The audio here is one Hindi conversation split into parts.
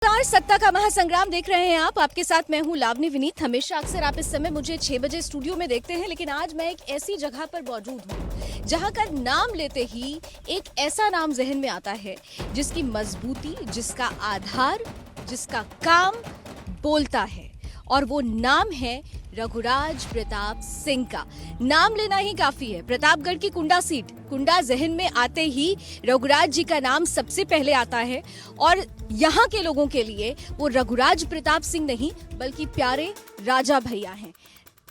नमस्कार, सत्ता का महासंग्राम देख रहे हैं आप। आपके साथ मैं हूं लावनी विनीत। हमेशा अक्सर आप इस समय मुझे 6 बजे स्टूडियो में देखते हैं, लेकिन आज मैं एक ऐसी जगह पर मौजूद हूं जहां का नाम लेते ही एक ऐसा नाम जहन में आता है जिसकी मजबूती, जिसका आधार, जिसका काम बोलता है, और वो नाम है रघुराज प्रताप सिंह का। नाम लेना ही काफी है। प्रतापगढ़ की कुंडा सीट, कुंडा जहन में आते ही रघुराज जी का नाम सबसे पहले आता है, और यहाँ के लोगों के लिए वो रघुराज प्रताप सिंह नहीं बल्कि प्यारे राजा भैया हैं।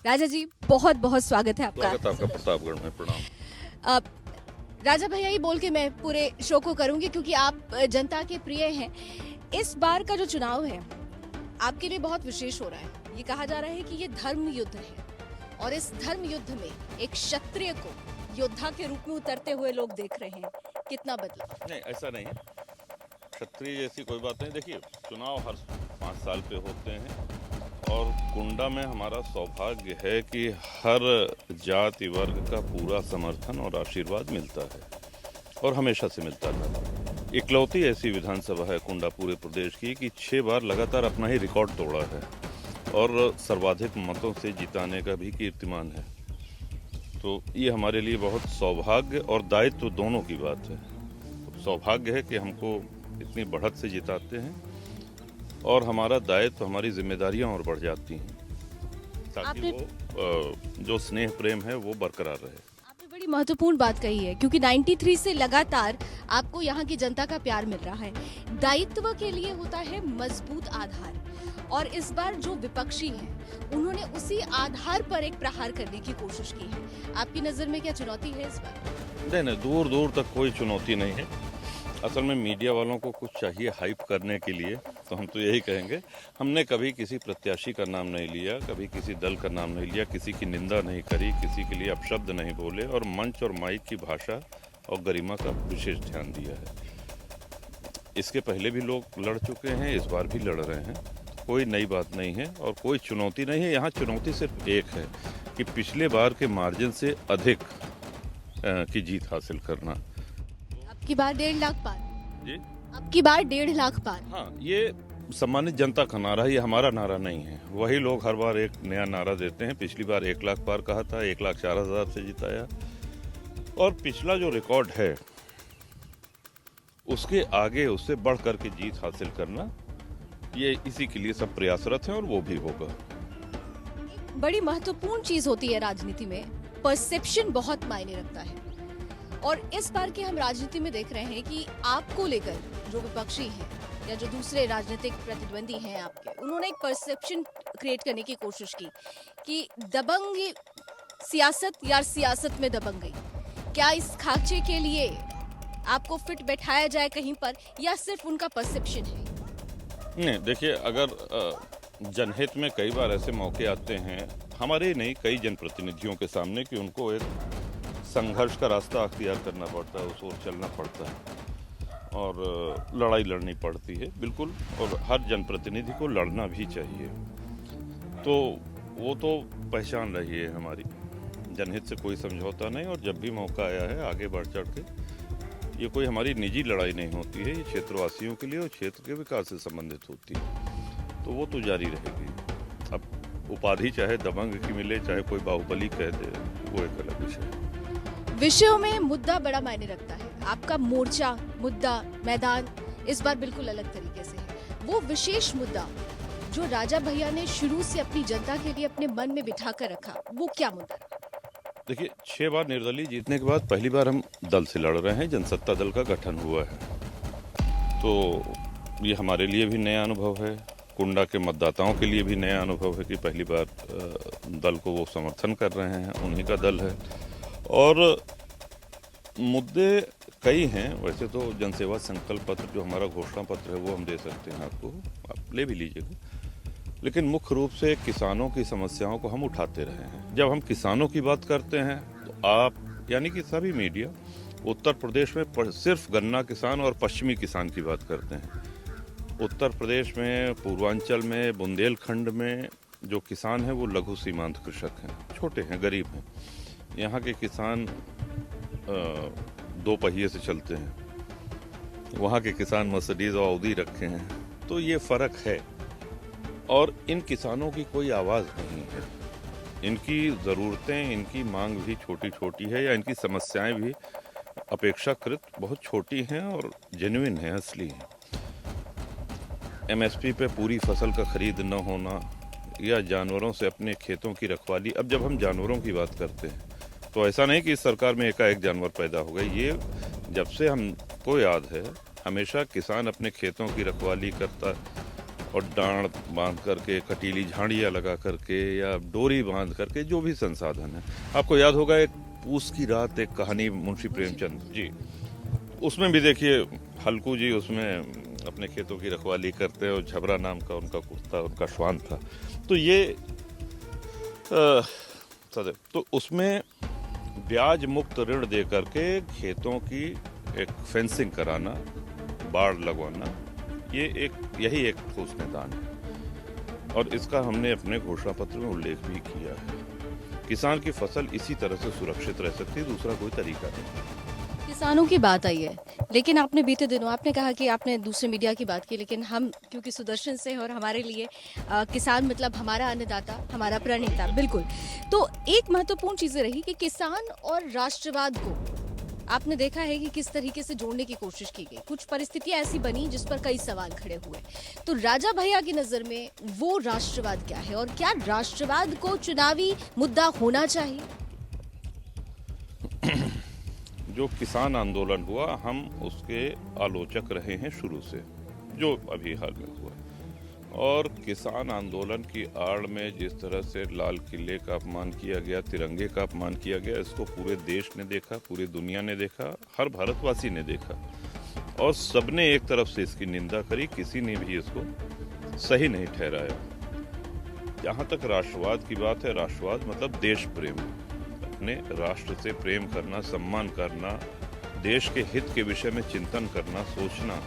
राजा जी, बहुत बहुत स्वागत है आपका। प्रतापगढ़ में प्रणाम। राजा भैया ही बोल के मैं पूरे शो को करूंगी क्योंकि आप जनता के प्रिय हैं। इस बार का जो चुनाव है आपके लिए बहुत विशेष हो रहा है। ये कहा जा रहा है कि ये धर्म युद्ध है, और इस धर्म युद्ध में एक क्षत्रिय को योद्धा के रूप में उतरते हुए लोग देख रहे हैं। कितना बदला? नहीं, ऐसा नहीं है। क्षत्रिय जैसी कोई बात नहीं। देखिए, चुनाव हर 5 साल पे होते हैं, और कुंडा में हमारा सौभाग्य है कि हर जाति वर्ग का पूरा समर्थन और आशीर्वाद मिलता है, और हमेशा से मिलता था। इकलौती ऐसी विधानसभा है कुंडा पूरे प्रदेश की कि 6 बार लगातार अपना ही रिकॉर्ड तोड़ा है, और सर्वाधिक मतों से जिताने का भी कीर्तिमान है। तो ये हमारे लिए बहुत सौभाग्य और दायित्व दोनों की बात है। सौभाग्य है कि हमको इतनी बढ़त से जिताते हैं, और हमारा दायित्व, हमारी जिम्मेदारियां और बढ़ जाती हैं, ताकि वो जो स्नेह प्रेम है वो बरकरार रहे। आपने बड़ी महत्वपूर्ण बात कही है, क्योंकि 93 से लगातार आपको यहाँ की जनता का प्यार मिल रहा है। दायित्व के लिए होता है मजबूत आधार, और इस बार जो विपक्षी हैं उन्होंने उसी आधार पर एक प्रहार करने की कोशिश की है। आपकी नजर में क्या चुनौती है इस बार? नहीं, दूर दूर तक कोई चुनौती नहीं है। असल में मीडिया वालों को कुछ चाहिए हाइप करने के लिए, तो हम तो यही कहेंगे, हमने कभी किसी प्रत्याशी का नाम नहीं लिया, कभी किसी दल का नाम नहीं लिया, किसी की निंदा नहीं करी, किसी के लिए अपशब्द नहीं बोले, और मंच और माइक की भाषा और गरिमा का विशेष ध्यान दिया है। इसके पहले भी लोग लड़ चुके हैं, इस बार भी लड़ रहे हैं। कोई नई बात नहीं है और कोई चुनौती नहीं है। यहाँ चुनौती सिर्फ एक है कि पिछले बार के मार्जिन से अधिक की जीत हासिल करना। आपकी बार 1.5 लाख पार जी, आपकी बार 1.5 लाख पार। हाँ, ये सम्मानित जनता का नारा है, ये हमारा नारा नहीं है। वही लोग हर बार एक नया नारा देते हैं। पिछली बार 1 लाख पार कहा था, 1,04,000 से जिताया, और पिछला जो रिकॉर्ड है उसके आगे, उससे बढ़ करके जीत हासिल करना, ये इसी के लिए सब प्रयासरत हैं, और वो भी होगा। बड़ी महत्वपूर्ण चीज होती है राजनीति में, परसेप्शन बहुत मायने रखता है, और इस बार की हम राजनीति में देख रहे हैं कि आपको लेकर जो विपक्षी हैं या जो दूसरे राजनीतिक प्रतिद्वंदी हैं आपके, उन्होंने एक परसेप्शन क्रिएट करने की कोशिश की कि दबंग सियासत या सियासत में दबंगई। क्या इस खाचे के लिए आपको फिट बैठाया जाए कहीं पर, या सिर्फ उनका परसेप्शन है? नहीं, देखिए, अगर जनहित में कई बार ऐसे मौके आते हैं, हमारे ही नहीं, कई जनप्रतिनिधियों के सामने, कि उनको एक संघर्ष का रास्ता अख्तियार करना पड़ता है, उस ओर चलना पड़ता है, और लड़ाई लड़नी पड़ती है, बिल्कुल। और हर जनप्रतिनिधि को लड़ना भी चाहिए। तो वो तो पहचान रही है हमारी, जनहित से कोई समझौता नहीं, और जब भी मौका आया है आगे बढ़ चढ़ के। ये कोई हमारी निजी लड़ाई नहीं होती है, ये क्षेत्रवासियों के लिए और क्षेत्र के विकास से संबंधित होती है, तो वो तो जारी रहेगी। अब उपाधि चाहे दबंग की मिले, चाहे कोई बाहुबली कह दे, वो एक अलग विषय है। विषयों में मुद्दा बड़ा मायने रखता है। आपका मोर्चा, मुद्दा, मैदान इस बार बिल्कुल अलग तरीके से है। वो विशेष मुद्दा जो राजा भैया ने शुरू से अपनी जनता के लिए अपने मन में बिठा कर रखा, वो क्या मुद्दा रहा? देखिए, 6 बार निर्दलीय जीतने के बाद पहली बार हम दल से लड़ रहे हैं, जनसत्ता दल का गठन हुआ है, तो ये हमारे लिए भी नया अनुभव है। कुंडा के मतदाताओं के लिए भी नया अनुभव है कि पहली बार दल को वो समर्थन कर रहे हैं, उन्हीं का दल है। और मुद्दे कई हैं। वैसे तो जनसेवा संकल्प पत्र जो हमारा घोषणा पत्र है वो हम दे सकते हैं आपको, आप ले भी लीजिएगा, लेकिन मुख्य रूप से किसानों की समस्याओं को हम उठाते रहे हैं। जब हम किसानों की बात करते हैं तो आप, यानी कि सभी मीडिया, उत्तर प्रदेश में सिर्फ गन्ना किसान और पश्चिमी किसान की बात करते हैं। उत्तर प्रदेश में, पूर्वांचल में, बुंदेलखंड में जो किसान हैं वो लघु सीमांत कृषक हैं, छोटे हैं, गरीब हैं। यहाँ के किसान 2 पहिए से चलते हैं, वहाँ के किसान मर्सिडीज और ऑडी रखे हैं, तो ये फर्क है। और इन किसानों की कोई आवाज़ नहीं है, इनकी ज़रूरतें, इनकी मांग भी छोटी छोटी है, या इनकी समस्याएं भी अपेक्षाकृत बहुत छोटी हैं और जेन्युइन हैं, असली हैं। एमएसपी पे पूरी फसल का खरीद न होना, या जानवरों से अपने खेतों की रखवाली। अब जब हम जानवरों की बात करते हैं तो ऐसा नहीं कि इस सरकार में एकाएक जानवर पैदा हो गए। ये जब से हमको याद है, हमेशा किसान अपने खेतों की रखवाली करता और डांड बांध करके, कटीली झाड़ियाँ लगा करके, या डोरी बांध करके, जो भी संसाधन है। आपको याद होगा एक पूस की रात, एक कहानी मुंशी प्रेमचंद जी, उसमें भी देखिए हल्कू जी उसमें अपने खेतों की रखवाली करते हैं, और झबरा नाम का उनका कुत्ता, उनका श्वान था। तो ये सदैव तो उसमें ब्याज मुक्त ऋण दे करके खेतों की एक फेंसिंग कराना, बाड़ लगवाना, यही एक ठोस निदान है, और इसका हमने अपने घोषणा पत्र में उल्लेख भी किया है। किसान की फसल इसी तरह से सुरक्षित रह सकती है, दूसरा कोई तरीका नहीं। किसानों की बात आई है, लेकिन आपने बीते दिनों आपने कहा कि आपने दूसरे मीडिया की बात की, लेकिन हम क्योंकि सुदर्शन से हैं और हमारे लिए किसान मतलब हमारा अन्नदाता, हमारा प्रणेता, बिल्कुल। तो एक महत्वपूर्ण चीज़ रही कि किसान और राष्ट्रवाद को आपने देखा है कि किस तरीके से जोड़ने की कोशिश की गई। कुछ परिस्थितियां ऐसी बनी जिस पर कई सवाल खड़े हुए। तो राजा भैया की नज़र में वो राष्ट्रवाद क्या है, और क्या राष्ट्रवाद को चुनावी मुद्दा होना चाहिए? जो किसान आंदोलन हुआ, हम उसके आलोचक रहे हैं शुरू से, जो अभी हाल में हुआ। और किसान आंदोलन की आड़ में जिस तरह से लाल किले का अपमान किया गया, तिरंगे का अपमान किया गया, इसको पूरे देश ने देखा, पूरी दुनिया ने देखा, हर भारतवासी ने देखा, और सबने एक तरफ से इसकी निंदा करी, किसी ने भी इसको सही नहीं ठहराया। जहाँ तक राष्ट्रवाद की बात है, राष्ट्रवाद मतलब देश प्रेम, अपने राष्ट्र से प्रेम करना, सम्मान करना, देश के हित के विषय में चिंतन करना, सोचना।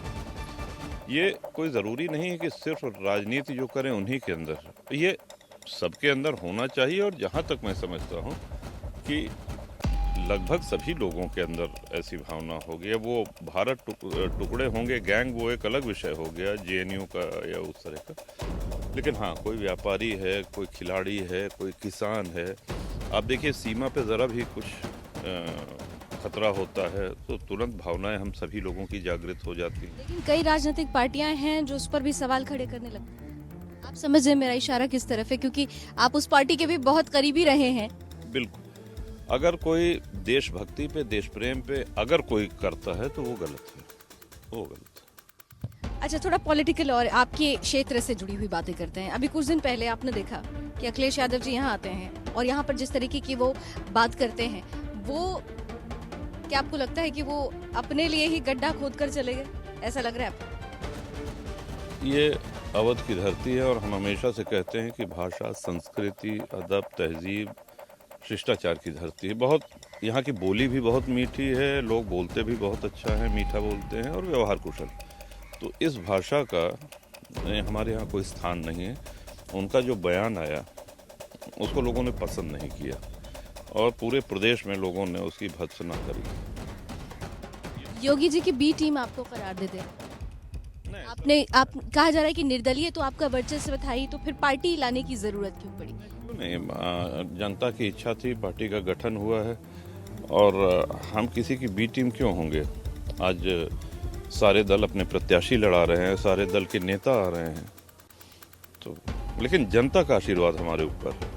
ये कोई ज़रूरी नहीं है कि सिर्फ राजनीति जो करें उन्हीं के अंदर, ये सबके अंदर होना चाहिए। और जहाँ तक मैं समझता हूँ कि लगभग सभी लोगों के अंदर ऐसी भावना होगी। अब वो भारत टुकड़े होंगे, गैंग, वो एक अलग विषय हो गया, जेएनयू का या उस तरह का। लेकिन हाँ, कोई व्यापारी है, कोई खिलाड़ी है, कोई किसान है, आप देखिए सीमा पे ज़रा भी कुछ खतरा होता है तो तुरंत भावनाएं हम सभी लोगों की जागृत हो जाती हैं। लेकिन कई राजनीतिक पार्टियां हैं जो उस पर भी सवाल खड़े करने लगती हैं। आप समझ रहे मेरा इशारा किस तरफ है, क्योंकि आप उस पार्टी के भी बहुत करीबी रहे हैं। बिल्कुल, अगर कोई देशभक्ति पे, देश प्रेम पे अगर कोई करता है तो वो गलत है, वो गलत है। अच्छा, थोड़ा पॉलिटिकल और आपके क्षेत्र से जुड़ी हुई बातें करते हैं। अभी कुछ दिन पहले आपने देखा कि अखिलेश यादव जी यहाँ आते हैं और यहाँ पर जिस तरीके की वो बात करते हैं, वो क्या आपको लगता है कि वो अपने लिए ही गड्ढा खोद कर चले गए? ऐसा लग रहा है आपको? ये अवध की धरती है, और हम हमेशा से कहते हैं कि भाषा, संस्कृति, अदब, तहजीब, शिष्टाचार की धरती है। बहुत यहाँ की बोली भी बहुत मीठी है, लोग बोलते भी बहुत अच्छा है, मीठा बोलते हैं और व्यवहार कुशल। तो इस भाषा का हमारे यहाँ कोई स्थान नहीं है। उनका जो बयान आया उसको लोगों ने पसंद नहीं किया, और पूरे प्रदेश में लोगों ने उसकी भत्सना करी। योगी जी की बी टीम आपको करार दे दे। आप कहा जा रहा है कि निर्दलीय तो आपका वर्चस्व था ही, तो फिर पार्टी लाने की जरूरत क्यों पड़ी? नहीं, जनता की इच्छा थी, पार्टी का गठन हुआ है, और हम किसी की बी टीम क्यों होंगे? आज सारे दल अपने प्रत्याशी लड़ा रहे हैं, सारे दल के नेता आ रहे हैं, तो लेकिन जनता का आशीर्वाद हमारे ऊपर है।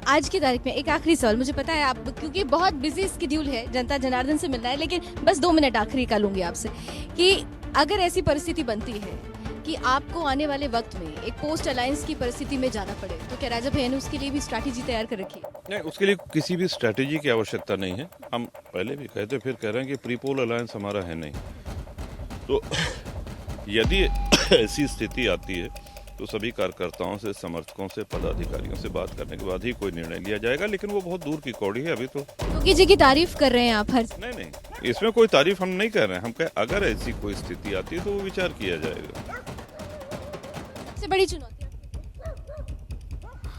आज की तारीख में एक आखिरी सवाल, मुझे पता है आप क्योंकि बहुत बिजी स्केड्यूल है, जनता जनार्दन से मिलना है, लेकिन बस 2 मिनट आखिरी का लूंगी आपसे कि अगर ऐसी परिस्थिति बनती है कि आपको आने वाले वक्त में एक पोस्ट अलायंस की परिस्थिति में जाना पड़े, तो क्या राजा भैया ने उसके लिए भी स्ट्रैटेजी तैयार कर रखी है? नहीं, उसके लिए किसी भी स्ट्रैटेजी की आवश्यकता नहीं है। हम पहले भी कहते फिर कह रहे हैं कि प्री पोल अलायंस हमारा है नहीं। तो यदि ऐसी स्थिति आती है तो सभी कार्यकर्ताओं से, समर्थकों से, पदाधिकारियों से बात करने के बाद ही कोई निर्णय लिया जाएगा, लेकिन वो बहुत दूर की कौड़ी है अभी तो। योगी जी की तारीफ कर रहे हैं आप हर? नहीं, इसमें कोई तारीफ हम नहीं कर रहे हैं। हम कह अगर ऐसी कोई स्थिति आती है तो वो विचार किया जाएगा। सबसे बड़ी चुनौती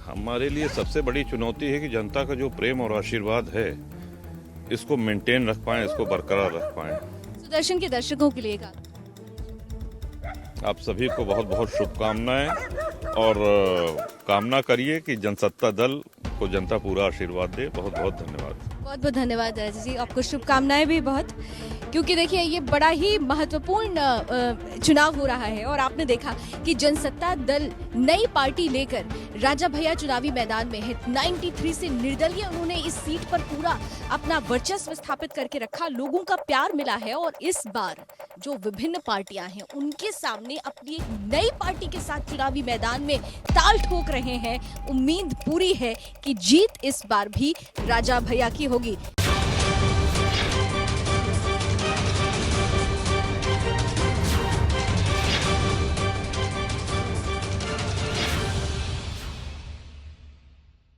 हमारे लिए सबसे बड़ी चुनौती है कि जनता का जो प्रेम और आशीर्वाद है, इसको मेंटेन रख पाएं, इसको बरकरार रख पाएं। सुदर्शन के दर्शकों के लिए आप सभी को बहुत बहुत शुभकामनाएं और कामना करिए कि जनसत्ता दल को जनता पूरा आशीर्वाद दे। बहुत बहुत धन्यवाद। बहुत बहुत धन्यवाद राजा जी, आपको शुभकामनाएं भी बहुत, क्योंकि देखिए ये बड़ा ही महत्वपूर्ण चुनाव हो रहा है और आपने देखा कि जनसत्ता दल नई पार्टी लेकर राजा भैया चुनावी मैदान में है। 93 से निर्दलीय उन्होंने इस सीट पर पूरा अपना वर्चस्व स्थापित करके रखा, लोगों का प्यार मिला है और इस बार जो विभिन्न पार्टियां हैं उनके सामने अपनी एक नई पार्टी के साथ चुनावी मैदान में ताल ठोक रहे हैं। उम्मीद पूरी है कि जीत इस बार भी राजा भैया की होगी।